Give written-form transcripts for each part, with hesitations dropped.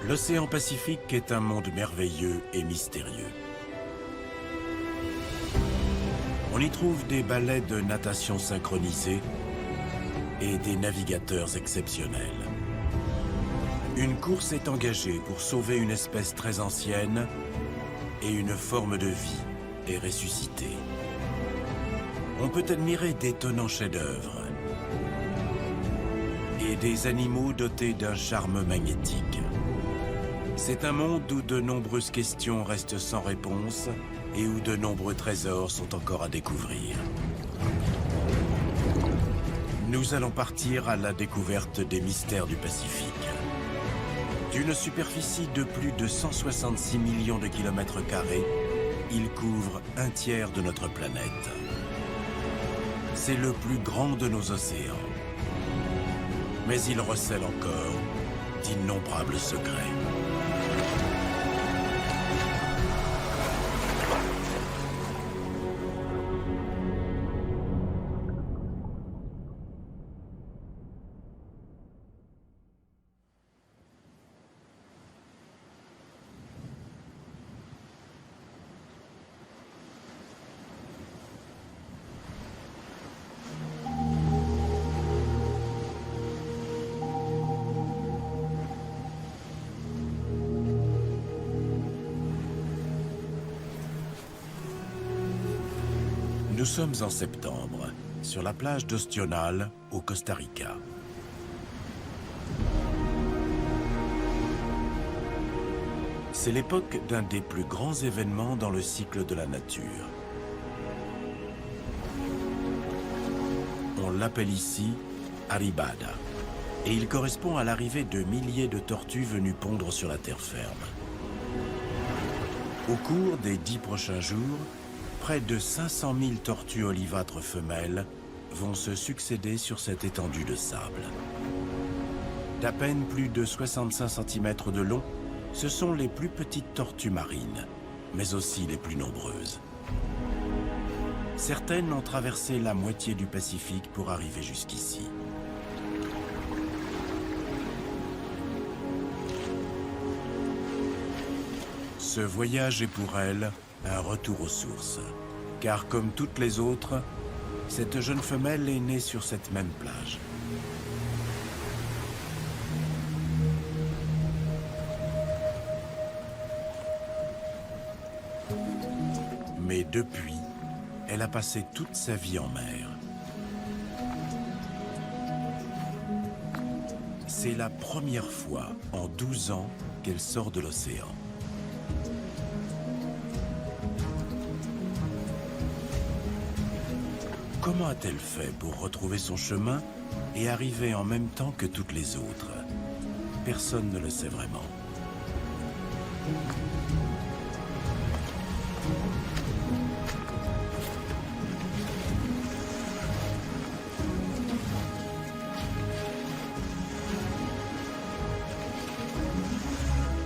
L'océan Pacifique est un monde merveilleux et mystérieux. On y trouve des ballets de natation synchronisés et des navigateurs exceptionnels. Une course est engagée pour sauver une espèce très ancienne et une forme de vie est ressuscitée. On peut admirer d'étonnants chefs-d'œuvre et des animaux dotés d'un charme magnétique. C'est un monde où de nombreuses questions restent sans réponse et où de nombreux trésors sont encore à découvrir. Nous allons partir à la découverte des mystères du Pacifique. D'une superficie de plus de 166 millions de kilomètres carrés, il couvre un tiers de notre planète. C'est le plus grand de nos océans. Mais il recèle encore d'innombrables secrets. Nous sommes en septembre, sur la plage d'Ostional, au Costa Rica. C'est l'époque d'un des plus grands événements dans le cycle de la nature. On l'appelle ici Arribada, et il correspond à l'arrivée de milliers de tortues venues pondre sur la terre ferme. Au cours des 10 prochains jours, près de 500 000 tortues olivâtres femelles vont se succéder sur cette étendue de sable. D'à peine plus de 65 cm de long, ce sont les plus petites tortues marines, mais aussi les plus nombreuses. Certaines ont traversé la moitié du Pacifique pour arriver jusqu'ici. Ce voyage est pour elles un retour aux sources, car comme toutes les autres, cette jeune femelle est née sur cette même plage. Mais depuis, elle a passé toute sa vie en mer. C'est la première fois en 12 ans qu'elle sort de l'océan. Comment a-t-elle fait pour retrouver son chemin et arriver en même temps que toutes les autres? Personne ne le sait vraiment.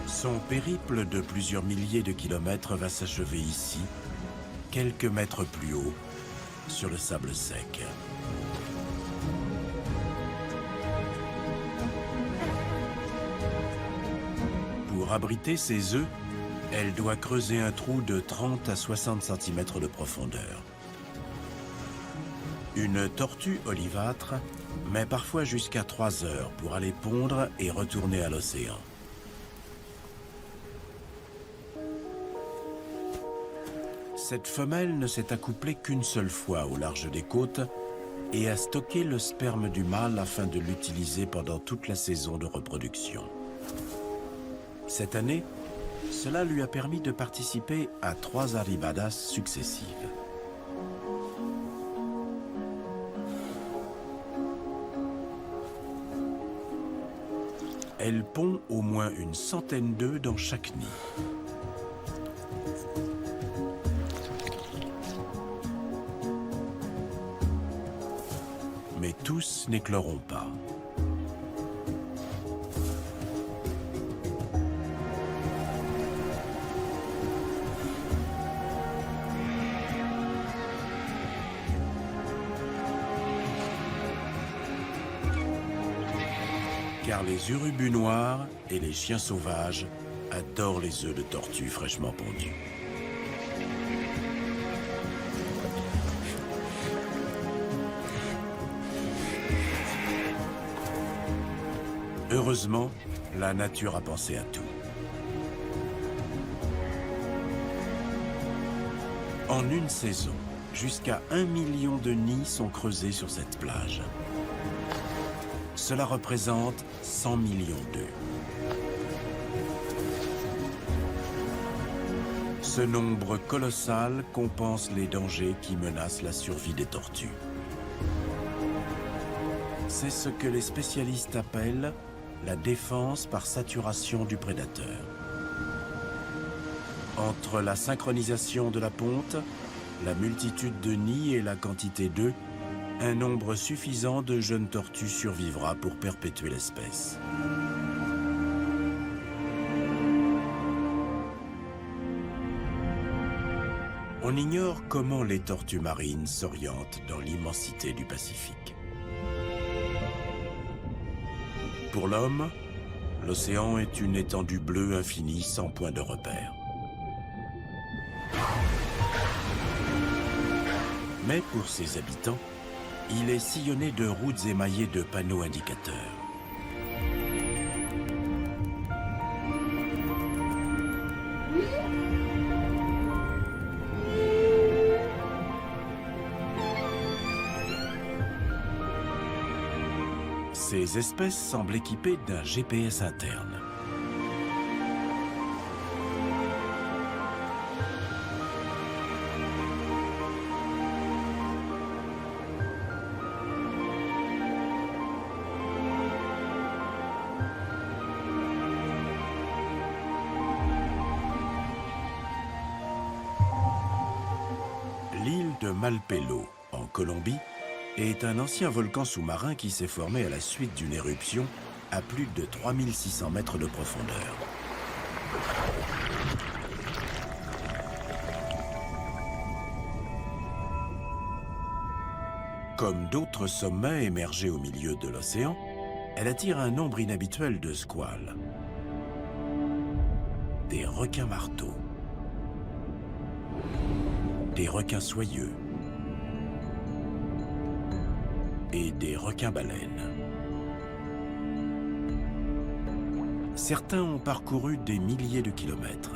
Son périple de plusieurs milliers de kilomètres va s'achever ici, quelques mètres plus haut, sur le sable sec. Pour abriter ses œufs, elle doit creuser un trou de 30 à 60 cm de profondeur. Une tortue olivâtre met parfois jusqu'à 3 heures pour aller pondre et retourner à l'océan. Cette femelle ne s'est accouplée qu'une seule fois au large des côtes et a stocké le sperme du mâle afin de l'utiliser pendant toute la saison de reproduction. Cette année, cela lui a permis de participer à 3 arribadas successives. Elle pond au moins une centaine d'œufs dans chaque nid. Mais tous n'écloront pas. car les urubus noirs et les chiens sauvages adorent les œufs de tortue fraîchement pondus. Heureusement, la nature a pensé à tout. En une saison, jusqu'à 1 million de nids sont creusés sur cette plage. Cela représente 100 millions d'œufs. Ce nombre colossal compense les dangers qui menacent la survie des tortues. C'est ce que les spécialistes appellent la défense par saturation du prédateur. Entre la synchronisation de la ponte, la multitude de nids et la quantité d'œufs, un nombre suffisant de jeunes tortues survivra pour perpétuer l'espèce. On ignore comment les tortues marines s'orientent dans l'immensité du Pacifique. Pour l'homme, l'océan est une étendue bleue infinie sans point de repère. Mais pour ses habitants, il est sillonné de routes émaillées de panneaux indicateurs. Ces espèces semblent équipées d'un GPS interne. L'île de Malpelo, en Colombie, est un ancien volcan sous-marin qui s'est formé à la suite d'une éruption à plus de 3600 mètres de profondeur. Comme d'autres sommets émergés au milieu de l'océan, elle attire un nombre inhabituel de squales. Des requins marteaux, des requins soyeux et des requins-baleines. Certains ont parcouru des milliers de kilomètres.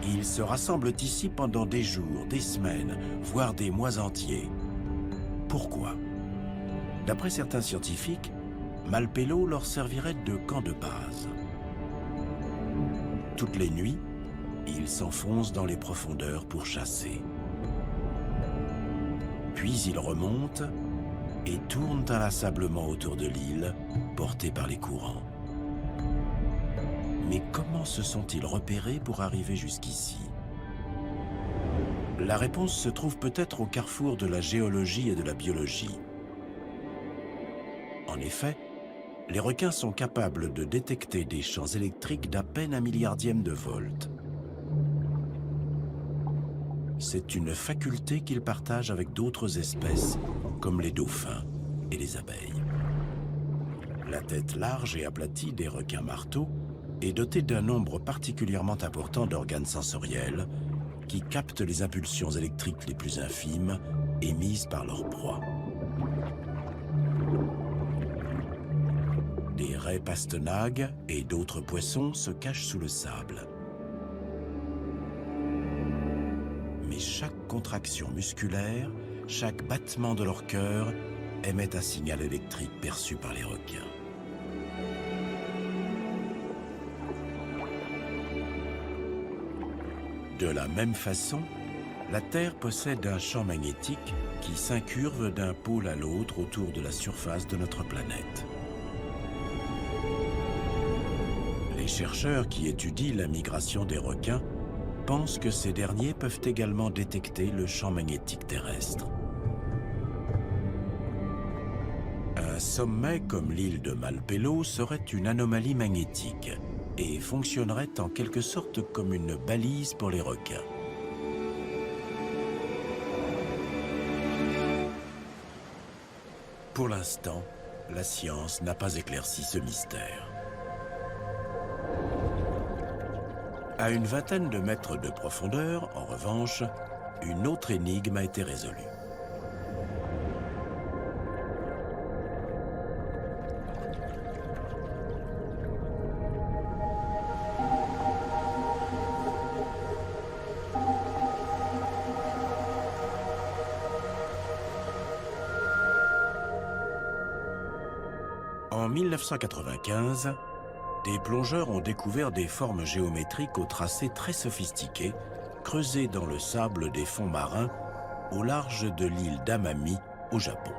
Ils se rassemblent ici pendant des jours, des semaines, voire des mois entiers. Pourquoi? D'après certains scientifiques, Malpelo leur servirait de camp de base. Toutes les nuits, ils s'enfoncent dans les profondeurs pour chasser. Puis ils remontent et tournent inlassablement autour de l'île, portés par les courants. Mais comment se sont-ils repérés pour arriver jusqu'ici? La réponse se trouve peut-être au carrefour de la géologie et de la biologie. En effet, les requins sont capables de détecter des champs électriques d'à peine 1 milliardième de volt. C'est une faculté qu'ils partagent avec d'autres espèces, comme les dauphins et les abeilles. La tête large et aplatie des requins marteaux est dotée d'un nombre particulièrement important d'organes sensoriels qui captent les impulsions électriques les plus infimes émises par leur proie. Des raies pastenagues et d'autres poissons se cachent sous le sable. Mais chaque contraction musculaire, chaque battement de leur cœur émet un signal électrique perçu par les requins. De la même façon, la Terre possède un champ magnétique qui s'incurve d'un pôle à l'autre autour de la surface de notre planète. Les chercheurs qui étudient la migration des requins pensent que ces derniers peuvent également détecter le champ magnétique terrestre. Un sommet comme l'île de Malpelo serait une anomalie magnétique et fonctionnerait en quelque sorte comme une balise pour les requins. Pour l'instant, la science n'a pas éclairci ce mystère. À une vingtaine de mètres de profondeur, en revanche, une autre énigme a été résolue. En 1995, des plongeurs ont découvert des formes géométriques au tracé très sophistiqué, creusées dans le sable des fonds marins au large de l'île d'Amami, au Japon.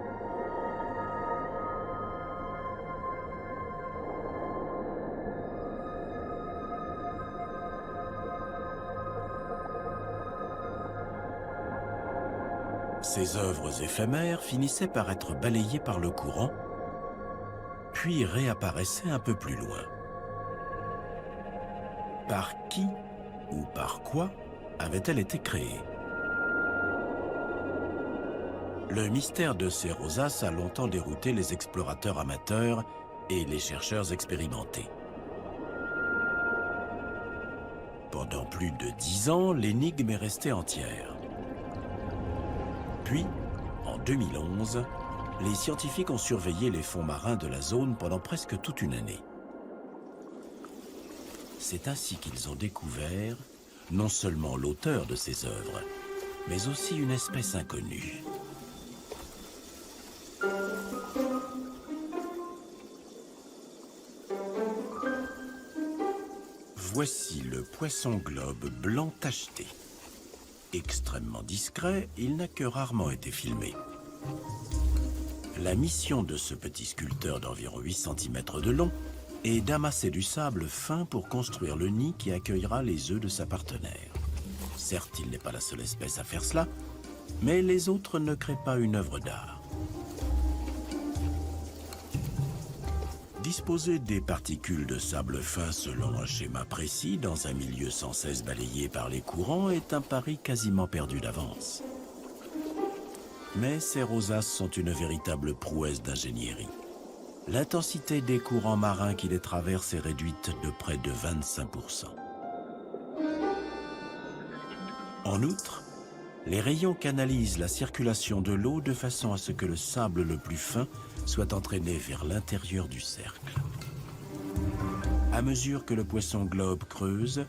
Ces œuvres éphémères finissaient par être balayées par le courant, puis réapparaissaient un peu plus loin. Par qui ou par quoi avait-elle été créée? Le mystère de ces rosaces a longtemps dérouté les explorateurs amateurs et les chercheurs expérimentés. Pendant plus de 10 ans, l'énigme est restée entière. Puis, en 2011, les scientifiques ont surveillé les fonds marins de la zone pendant presque toute une année. C'est ainsi qu'ils ont découvert non seulement l'auteur de ces œuvres, mais aussi une espèce inconnue. Voici le poisson-globe blanc tacheté. Extrêmement discret, il n'a que rarement été filmé. La mission de ce petit sculpteur d'environ 8 cm de long est d'amasser du sable fin pour construire le nid qui accueillera les œufs de sa partenaire. Certes, il n'est pas la seule espèce à faire cela, mais les autres ne créent pas une œuvre d'art. Disposer des particules de sable fin selon un schéma précis dans un milieu sans cesse balayé par les courants est un pari quasiment perdu d'avance. Mais ces rosaces sont une véritable prouesse d'ingénierie. L'intensité des courants marins qui les traversent est réduite de près de 25%. En outre, les rayons canalisent la circulation de l'eau de façon à ce que le sable le plus fin soit entraîné vers l'intérieur du cercle. À mesure que le poisson-globe creuse,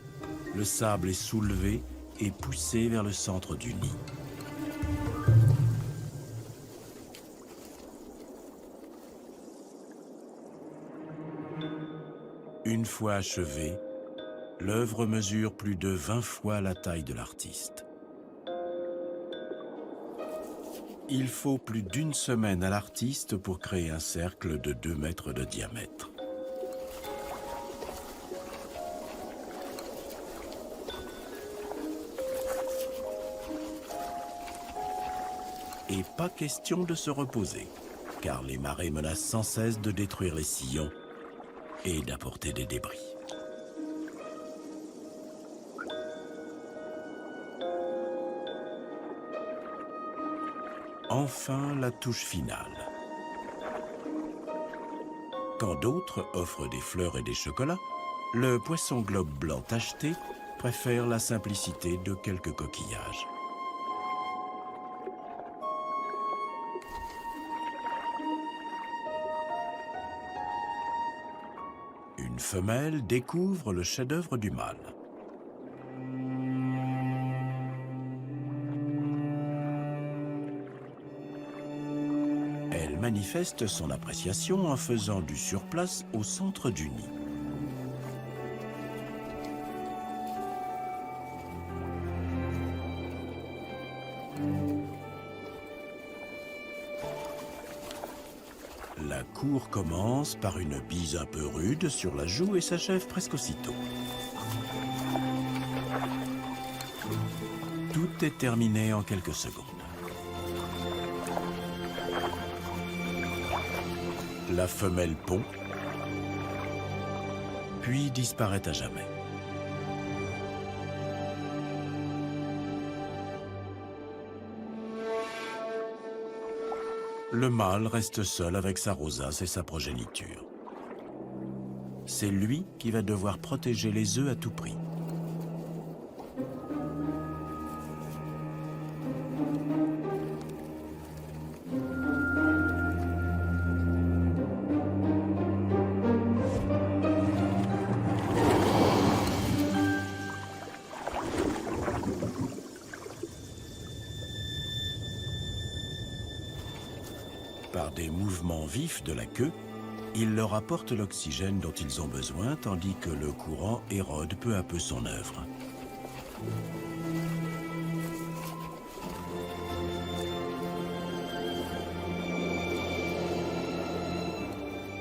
le sable est soulevé et poussé vers le centre du nid. Une fois achevée, l'œuvre mesure plus de 20 fois la taille de l'artiste. Il faut plus d'une semaine à l'artiste pour créer un cercle de 2 mètres de diamètre. Et pas question de se reposer, car les marées menacent sans cesse de détruire les sillons et d'apporter des débris. Enfin, la touche finale. Quand d'autres offrent des fleurs et des chocolats, le poisson-globe blanc tacheté préfère la simplicité de quelques coquillages. Une femelle découvre le chef-d'œuvre du mâle. Elle manifeste son appréciation en faisant du surplace au centre du nid. La cour commence par une bise un peu rude sur la joue et s'achève presque aussitôt. Tout est terminé en quelques secondes. La femelle pond, puis disparaît à jamais. le mâle reste seul avec sa rosace et sa progéniture. C'est lui qui va devoir protéger les œufs à tout prix. Par des mouvements vifs de la queue, il leur apporte l'oxygène dont ils ont besoin, tandis que le courant érode peu à peu son œuvre.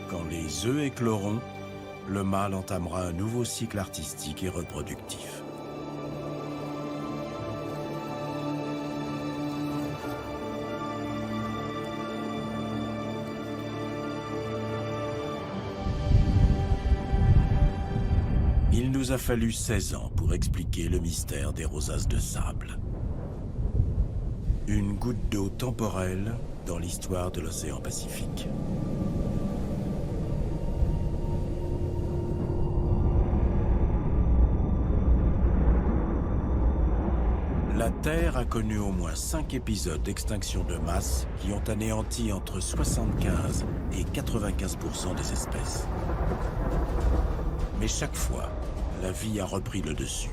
Quand les œufs écloront, le mâle entamera un nouveau cycle artistique et reproductif. Il nous a fallu 16 ans pour expliquer le mystère des rosaces de sable. Une goutte d'eau temporelle dans l'histoire de l'océan Pacifique. La Terre a connu au moins 5 épisodes d'extinction de masse qui ont anéanti entre 75 et 95% des espèces. Mais chaque fois, la vie a repris le dessus.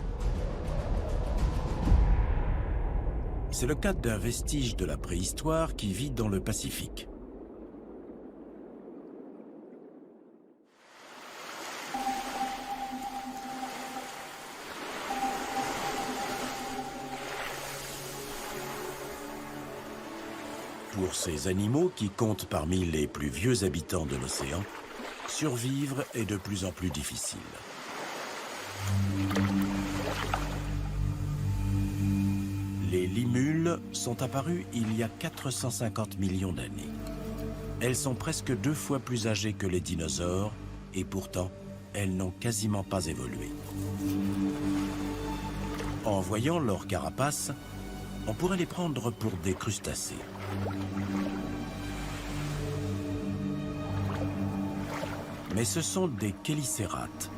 C'est le cas d'un vestige de la préhistoire qui vit dans le Pacifique. Pour ces animaux qui comptent parmi les plus vieux habitants de l'océan, survivre est de plus en plus difficile. Les limules sont apparues il y a 450 millions d'années. Elles sont presque 2 fois plus âgées que les dinosaures et pourtant, elles n'ont quasiment pas évolué. En voyant leur carapace, on pourrait les prendre pour des crustacés. Mais ce sont des chélicérates,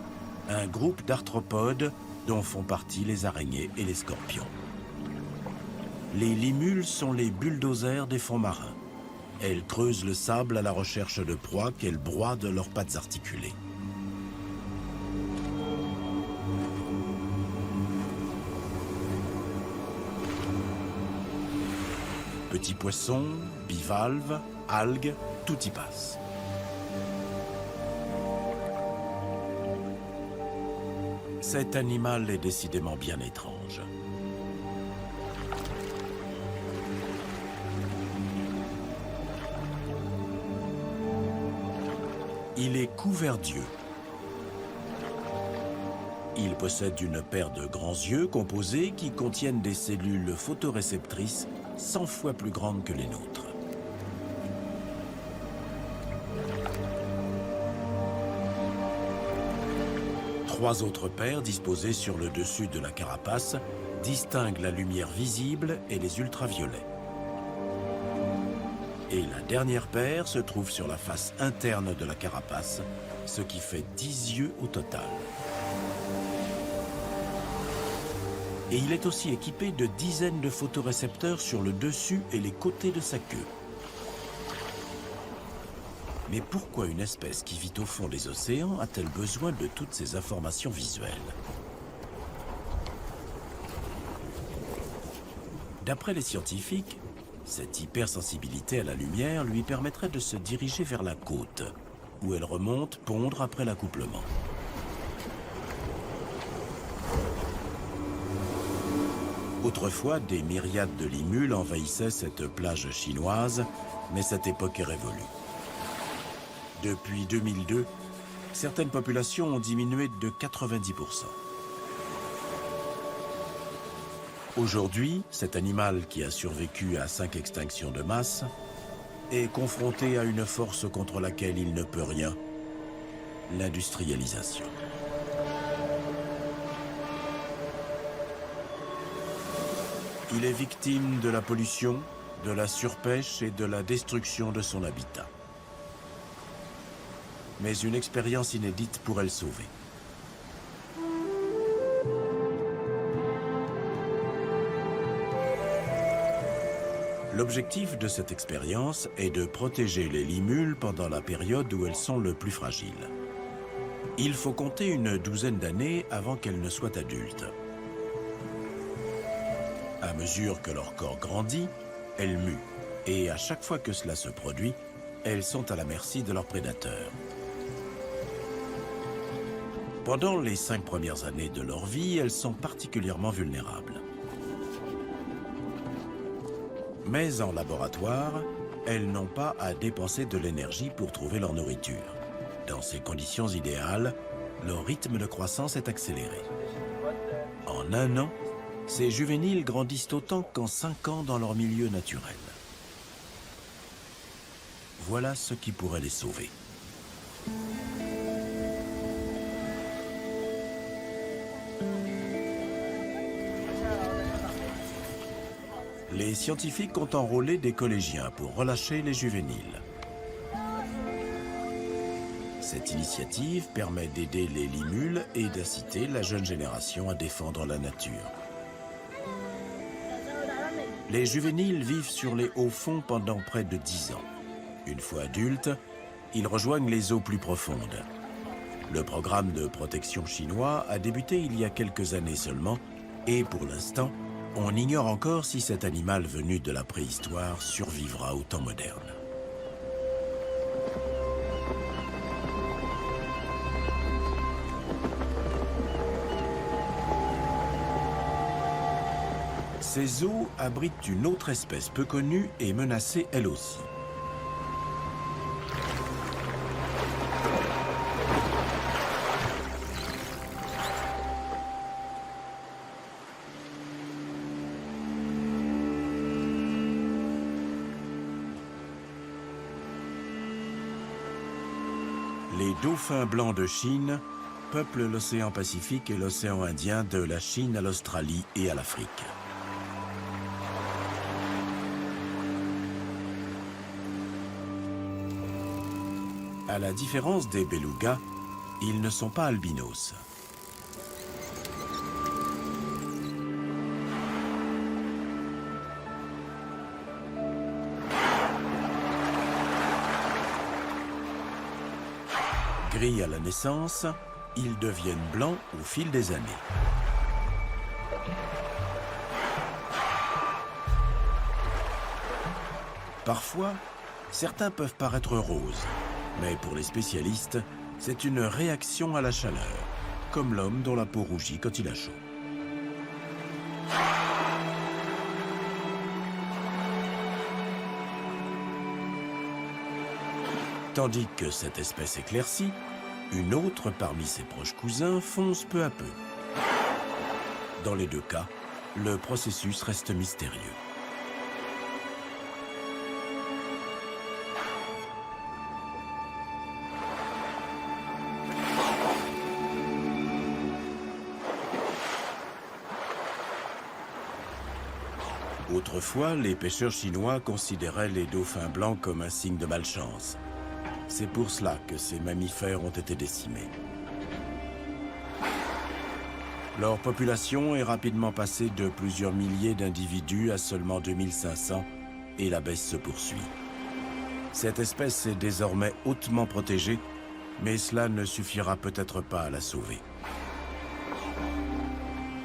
un groupe d'arthropodes dont font partie les araignées et les scorpions. Les limules sont les bulldozers des fonds marins. Elles creusent le sable à la recherche de proies qu'elles broient de leurs pattes articulées. Petits poissons, bivalves, algues, tout y passe. Cet animal est décidément bien étrange. Il est couvert d'yeux. Il possède une paire de grands yeux composés qui contiennent des cellules photoréceptrices 100 fois plus grandes que les nôtres. Trois autres paires disposées sur le dessus de la carapace distinguent la lumière visible et les ultraviolets. Et la dernière paire se trouve sur la face interne de la carapace, ce qui fait 10 yeux au total. Et il est aussi équipé de dizaines de photorécepteurs sur le dessus et les côtés de sa queue. Mais pourquoi une espèce qui vit au fond des océans a-t-elle besoin de toutes ces informations visuelles? D'après les scientifiques, cette hypersensibilité à la lumière lui permettrait de se diriger vers la côte, où elle remonte pondre après l'accouplement. Autrefois, des myriades de limules envahissaient cette plage chinoise, mais cette époque est révolue. Depuis 2002, certaines populations ont diminué de 90%. Aujourd'hui, cet animal qui a survécu à 5 extinctions de masse est confronté à une force contre laquelle il ne peut rien, l'industrialisation. Il est victime de la pollution, de la surpêche et de la destruction de son habitat. Mais une expérience inédite pourrait le sauver. L'objectif de cette expérience est de protéger les limules pendant la période où elles sont le plus fragiles. Il faut compter une douzaine d'années avant qu'elles ne soient adultes. À mesure que leur corps grandit, elles muent, et à chaque fois que cela se produit, elles sont à la merci de leurs prédateurs. Pendant les 5 premières années de leur vie, elles sont particulièrement vulnérables. Mais en laboratoire, elles n'ont pas à dépenser de l'énergie pour trouver leur nourriture. Dans ces conditions idéales, leur rythme de croissance est accéléré. En 1 an, ces juvéniles grandissent autant qu'en 5 ans dans leur milieu naturel. Voilà ce qui pourrait les sauver. Les scientifiques ont enrôlé des collégiens pour relâcher les juvéniles. Cette initiative permet d'aider les limules et d'inciter la jeune génération à défendre la nature. Les juvéniles vivent sur les hauts fonds pendant près de 10 ans. Une fois adultes, ils rejoignent les eaux plus profondes. Le programme de protection chinois a débuté il y a quelques années seulement et pour l'instant, on ignore encore si cet animal venu de la préhistoire survivra au temps moderne. Ces eaux abritent une autre espèce peu connue et menacée elle aussi. Les dauphins blancs de Chine peuplent l'océan Pacifique et l'océan Indien de la Chine à l'Australie et à l'Afrique. À la différence des belugas, ils ne sont pas albinos. Gris à la naissance, ils deviennent blancs au fil des années. Parfois, certains peuvent paraître roses, mais pour les spécialistes, c'est une réaction à la chaleur, comme l'homme dont la peau rougit quand il a chaud. Tandis que cette espèce éclaircie, une autre parmi ses proches cousins fonce peu à peu. Dans les deux cas, le processus reste mystérieux. Autrefois, les pêcheurs chinois considéraient les dauphins blancs comme un signe de malchance. C'est pour cela que ces mammifères ont été décimés. Leur population est rapidement passée de plusieurs milliers d'individus à seulement 2500 et la baisse se poursuit. Cette espèce est désormais hautement protégée, mais cela ne suffira peut-être pas à la sauver.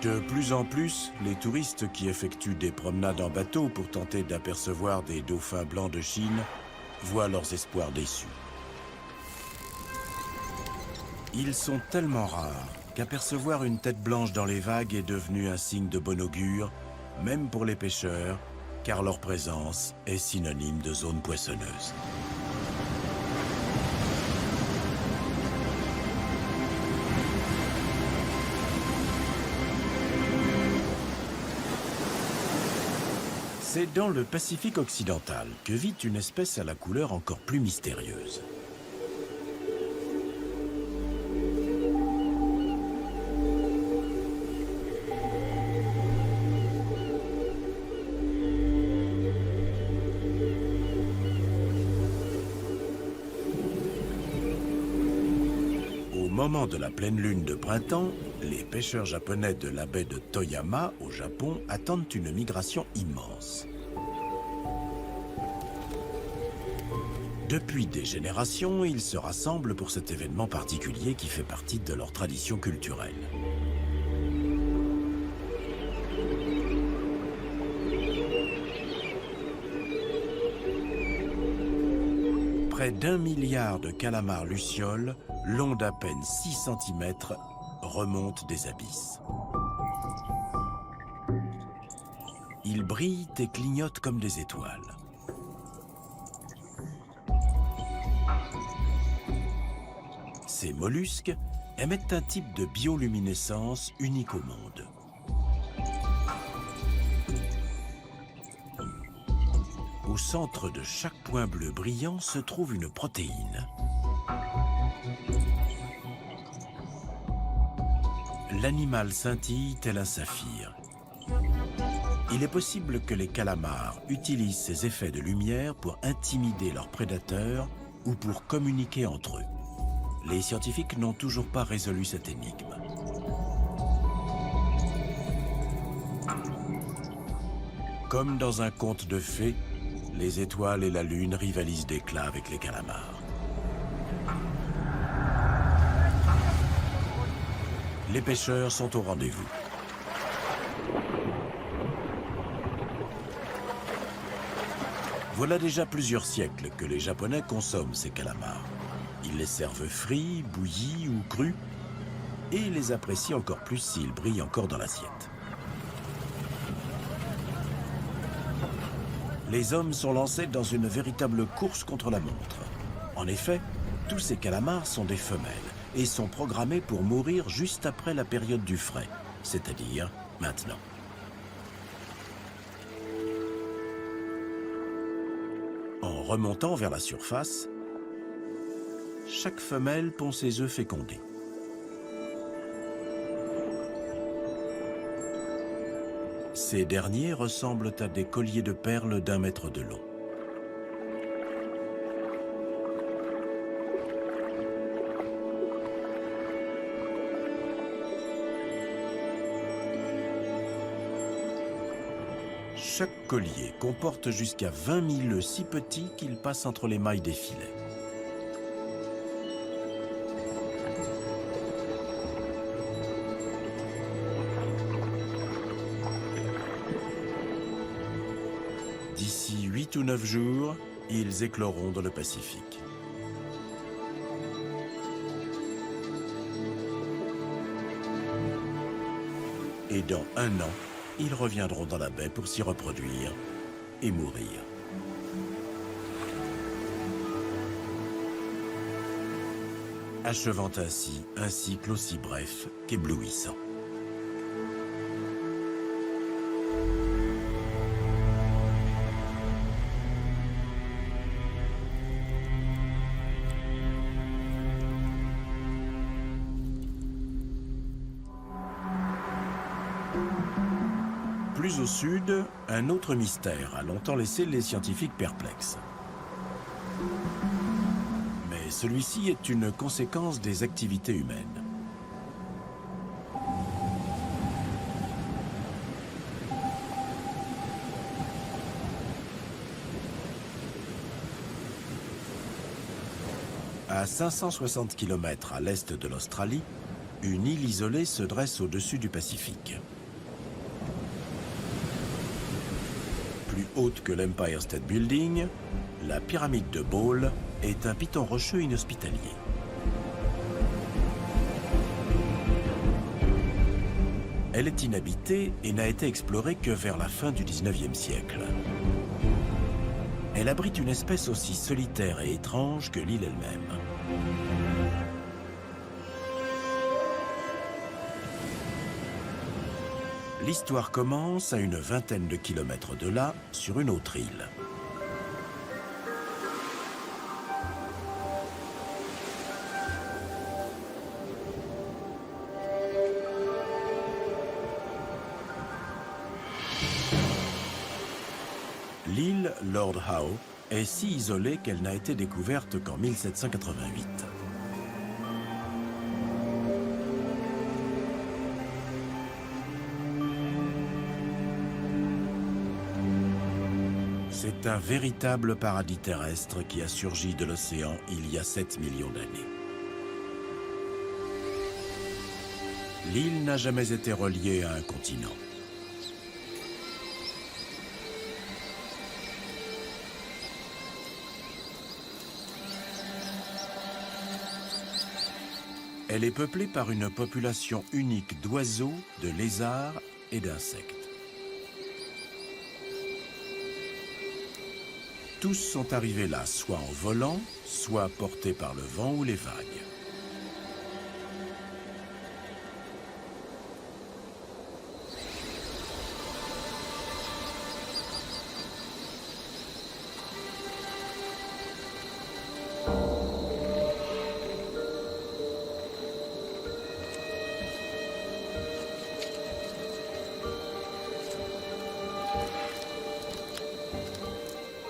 De plus en plus, les touristes qui effectuent des promenades en bateau pour tenter d'apercevoir des dauphins blancs de Chine voient leurs espoirs déçus. Ils sont tellement rares qu'apercevoir une tête blanche dans les vagues est devenu un signe de bon augure, même pour les pêcheurs, car leur présence est synonyme de zone poissonneuse. C'est dans le Pacifique occidental que vit une espèce à la couleur encore plus mystérieuse. moment de la pleine lune de printemps, les pêcheurs japonais de la baie de Toyama, au Japon, attendent une migration immense. Depuis des générations, ils se rassemblent pour cet événement particulier qui fait partie de leur tradition culturelle. Près d'1 milliard de calamars lucioles, longs d'à peine 6 cm, remontent des abysses. Ils brillent et clignotent comme des étoiles. Ces mollusques émettent un type de bioluminescence unique au monde. Au centre de chaque point bleu brillant se trouve une protéine. L'animal scintille tel un saphir. Il est possible que les calamars utilisent ces effets de lumière pour intimider leurs prédateurs ou pour communiquer entre eux. Les scientifiques n'ont toujours pas résolu cette énigme. Comme dans un conte de fées, les étoiles et la lune rivalisent d'éclat avec les calamars. Les pêcheurs sont au rendez-vous. Voilà déjà plusieurs siècles que les Japonais consomment ces calamars. Ils les servent frits, bouillis ou crus, et les apprécient encore plus s'ils brillent encore dans l'assiette. Les hommes sont lancés dans une véritable course contre la montre. En effet, tous ces calamars sont des femelles et sont programmés pour mourir juste après la période du frai, c'est-à-dire maintenant. En remontant vers la surface, chaque femelle pond ses œufs fécondés. Ces derniers ressemblent à des colliers de perles d'1 mètre de long. Chaque collier comporte jusqu'à 20 000 œufs si petits qu'ils passent entre les mailles des filets. D'ici 8 ou 9 jours, ils écloront dans le Pacifique. Et dans 1 an, ils reviendront dans la baie pour s'y reproduire et mourir. Achevant ainsi un cycle aussi bref qu'éblouissant. Plus au sud, un autre mystère a longtemps laissé les scientifiques perplexes. Mais celui-ci est une conséquence des activités humaines. À 560 km à l'est de l'Australie, une île isolée se dresse au-dessus du Pacifique. Plus haute que l'Empire State Building, la pyramide de Ball est un piton rocheux inhospitalier. Elle est inhabitée et n'a été explorée que vers la fin du XIXe siècle. Elle abrite une espèce aussi solitaire et étrange que l'île elle-même. L'histoire commence à une vingtaine de kilomètres de là, sur une autre île. L'île Lord Howe est si isolée qu'elle n'a été découverte qu'en 1788. C'est un véritable paradis terrestre qui a surgi de l'océan il y a 7 millions d'années. L'île n'a jamais été reliée à un continent. Elle est peuplée par une population unique d'oiseaux, de lézards et d'insectes. Tous sont arrivés là, soit en volant, soit portés par le vent ou les vagues.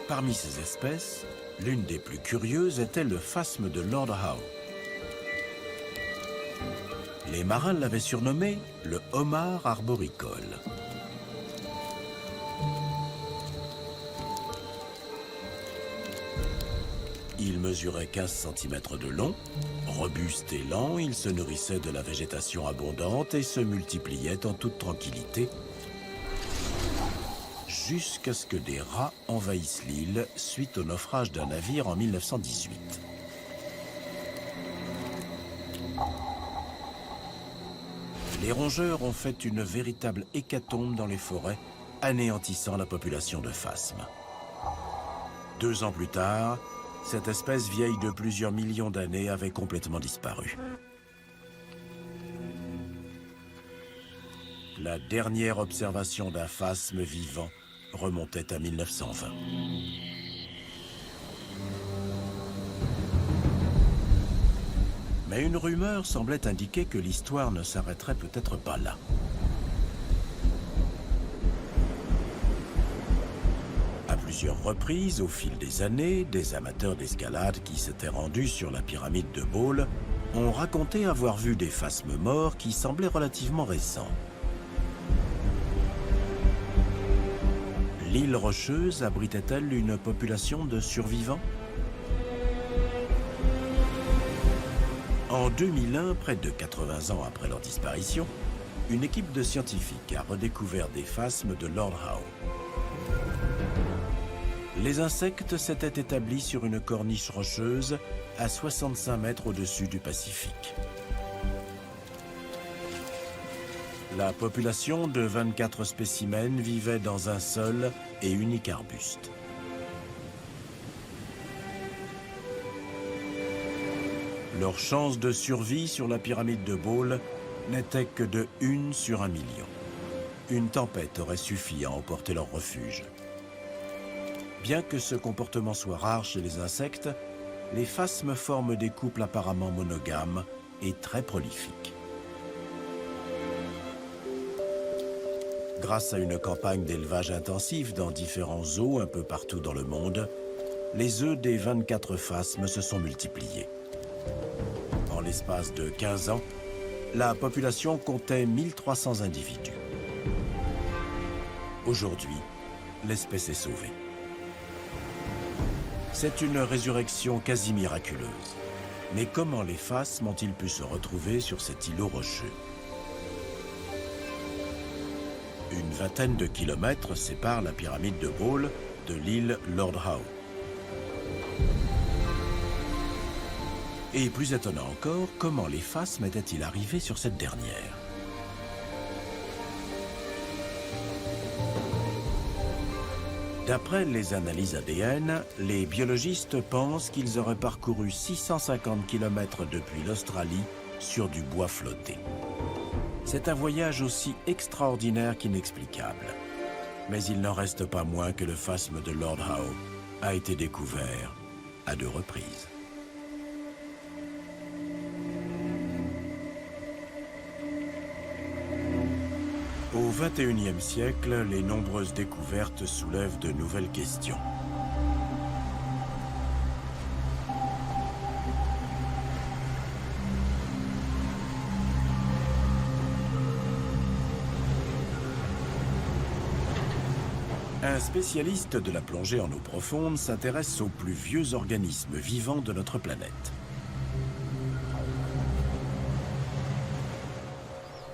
Parmi ces espèces, l'une des plus curieuses était le phasme de Lord Howe. Les marins l'avaient surnommé le homard arboricole. Il mesurait 15 cm de long, robuste et lent, il se nourrissait de la végétation abondante et se multipliait en toute tranquillité, jusqu'à ce que des rats envahissent l'île suite au naufrage d'un navire en 1918. Les rongeurs ont fait une véritable hécatombe dans les forêts, anéantissant la population de phasmes. 2 ans plus tard, cette espèce vieille de plusieurs millions d'années avait complètement disparu. La dernière observation d'un phasme vivant remontait à 1920. Mais une rumeur semblait indiquer que l'histoire ne s'arrêterait peut-être pas là. À plusieurs reprises, au fil des années, des amateurs d'escalade qui s'étaient rendus sur la pyramide de Bole ont raconté avoir vu des phasmes morts qui semblaient relativement récents. L'île rocheuse abritait-elle une population de survivants? En 2001, près de 80 ans après leur disparition, une équipe de scientifiques a redécouvert des phasmes de Lord Howe. Les insectes s'étaient établis sur une corniche rocheuse à 65 mètres au-dessus du Pacifique. La population de 24 spécimens vivait dans un seul et unique arbuste. Leur chance de survie sur la pyramide de Bole n'était que de 1 sur 1 million. Une tempête aurait suffi à emporter leur refuge. Bien que ce comportement soit rare chez les insectes, les phasmes forment des couples apparemment monogames et très prolifiques. Grâce à une campagne d'élevage intensif dans différents zoos un peu partout dans le monde, les œufs des 24 phasmes se sont multipliés. En l'espace de 15 ans, la population comptait 1300 individus. Aujourd'hui, l'espèce est sauvée. C'est une résurrection quasi miraculeuse. Mais comment les phasmes ont-ils pu se retrouver sur cet îlot rocheux? Une vingtaine de kilomètres séparent la pyramide de Bole de l'île Lord Howe. Et plus étonnant encore, comment les phasmes étaient-ils arrivés sur cette dernière? D'après les analyses ADN, les biologistes pensent qu'ils auraient parcouru 650 km depuis l'Australie sur du bois flotté. C'est un voyage aussi extraordinaire qu'inexplicable. Mais il n'en reste pas moins que le phasme de Lord Howe a été découvert à 2 reprises. Au XXIe siècle, les nombreuses découvertes soulèvent de nouvelles questions. Un spécialiste de la plongée en eau profonde s'intéresse aux plus vieux organismes vivants de notre planète.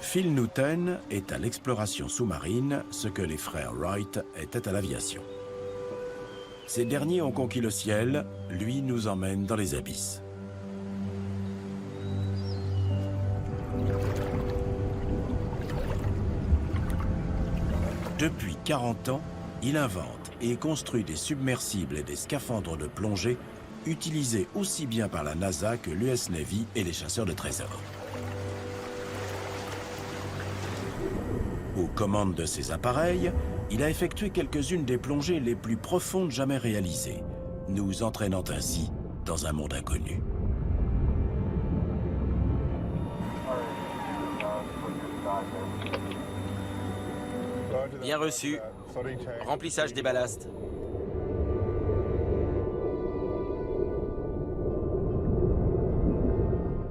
Phil Newton est à l'exploration sous-marine ce que les frères Wright étaient à l'aviation. Ces derniers ont conquis le ciel, lui nous emmène dans les abysses. Depuis 40 ans, il invente et construit des submersibles et des scaphandres de plongée utilisés aussi bien par la NASA que l'US Navy et les chasseurs de trésors. Aux commandes de ces appareils, il a effectué quelques-unes des plongées les plus profondes jamais réalisées, nous entraînant ainsi dans un monde inconnu. Bien reçu. Remplissage des ballasts.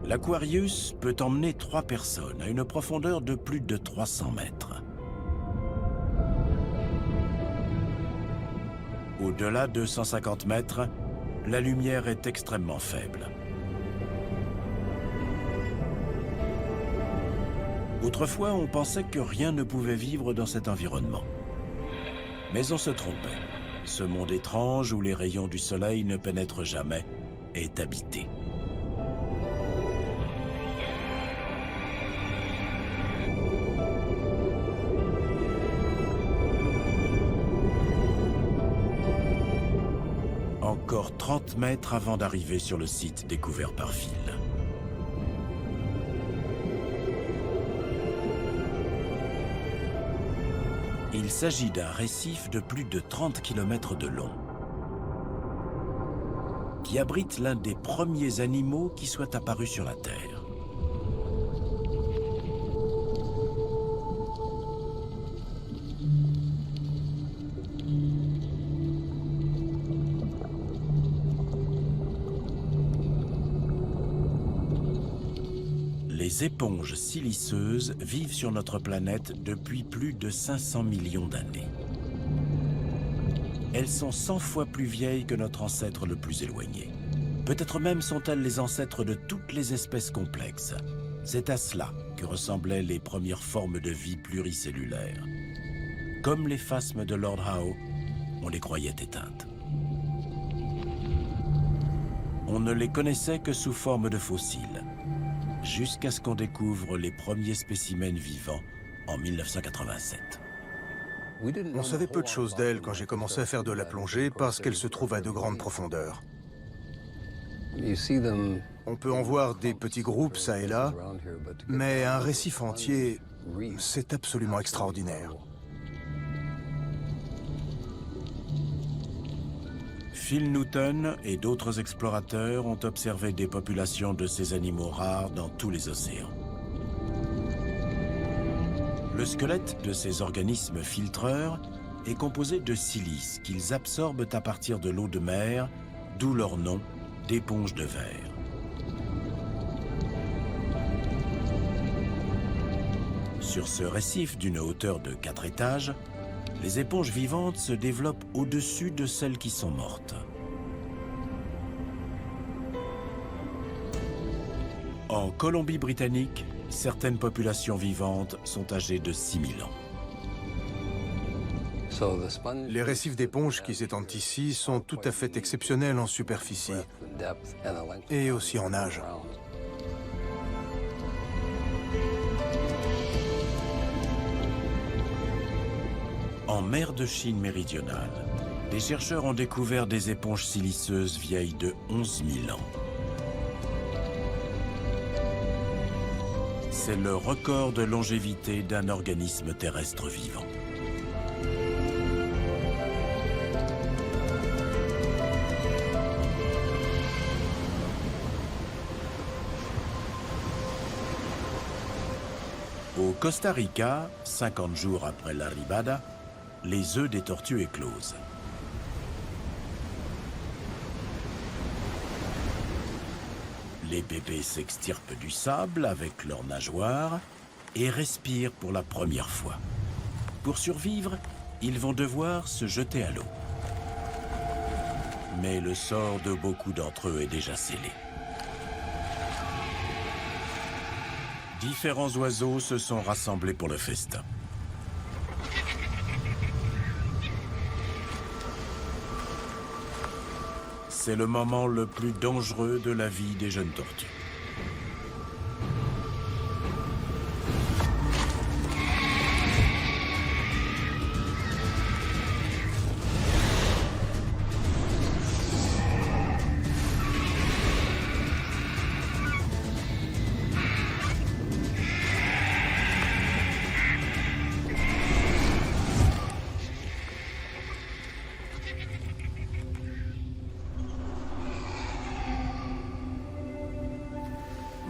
L'Aquarius peut emmener 3 personnes à une profondeur de plus de 300 mètres. Au-delà de 150 mètres, la lumière est extrêmement faible. Autrefois, on pensait que rien ne pouvait vivre dans cet environnement. Mais on se trompait. Ce monde étrange où les rayons du soleil ne pénètrent jamais est habité. Encore 30 mètres avant d'arriver sur le site découvert par Phil. Il s'agit d'un récif de plus de 30 km de long, qui abrite l'un des premiers animaux qui soient apparus sur la Terre. Les éponges siliceuses vivent sur notre planète depuis plus de 500 millions d'années. Elles sont 100 fois plus vieilles que notre ancêtre le plus éloigné. Peut-être même sont-elles les ancêtres de toutes les espèces complexes. C'est à cela que ressemblaient les premières formes de vie pluricellulaires. Comme les phasmes de Lord Howe, on les croyait éteintes. On ne les connaissait que sous forme de fossiles, jusqu'à ce qu'on découvre les premiers spécimens vivants en 1987. On savait peu de choses d'elle quand j'ai commencé à faire de la plongée parce qu'elle se trouve à de grandes profondeurs. On peut en voir des petits groupes ça et là, mais un récif entier, c'est absolument extraordinaire. Phil Newton et d'autres explorateurs ont observé des populations de ces animaux rares dans tous les océans. Le squelette de ces organismes filtreurs est composé de silice qu'ils absorbent à partir de l'eau de mer, d'où leur nom d'éponge de verre. Sur ce récif d'une hauteur de 4 étages, les éponges vivantes se développent au-dessus de celles qui sont mortes. En Colombie-Britannique, certaines populations vivantes sont âgées de 6000 ans. Les récifs d'éponges qui s'étendent ici sont tout à fait exceptionnels en superficie et aussi en âge. En mer de Chine méridionale, les chercheurs ont découvert des éponges siliceuses vieilles de 11 000 ans. C'est le record de longévité d'un organisme terrestre vivant. Au Costa Rica, 50 jours après l'arribada, les œufs des tortues éclosent. Les bébés s'extirpent du sable avec leurs nageoires et respirent pour la première fois. Pour survivre, Ils vont devoir se jeter à l'eau. Mais le sort de beaucoup d'entre eux est déjà scellé. Différents oiseaux se sont rassemblés pour le festin. C'est le moment le plus dangereux de la vie des jeunes tortues.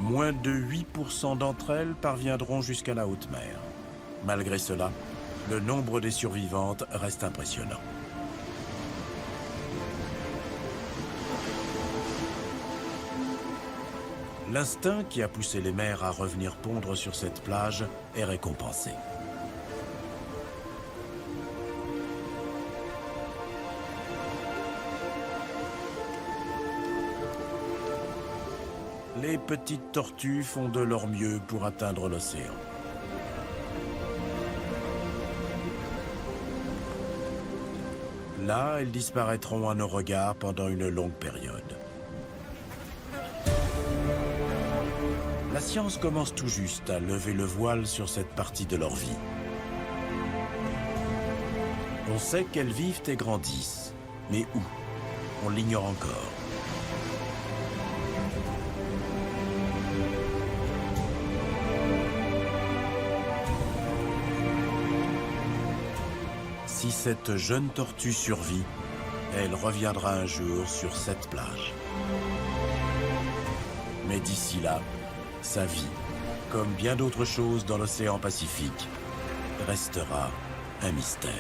Moins de 8% d'entre elles parviendront jusqu'à la haute mer. Malgré cela, le nombre des survivantes reste impressionnant. L'instinct qui a poussé les mères à revenir pondre sur cette plage est récompensé. Les petites tortues font de leur mieux pour atteindre l'océan. Là, elles disparaîtront à nos regards pendant une longue période. La science commence tout juste à lever le voile sur cette partie de leur vie. On sait qu'elles vivent et grandissent, mais où? On l'ignore encore. Si cette jeune tortue survit, elle reviendra un jour sur cette plage. Mais d'ici là, sa vie, comme bien d'autres choses dans l'océan Pacifique, restera un mystère.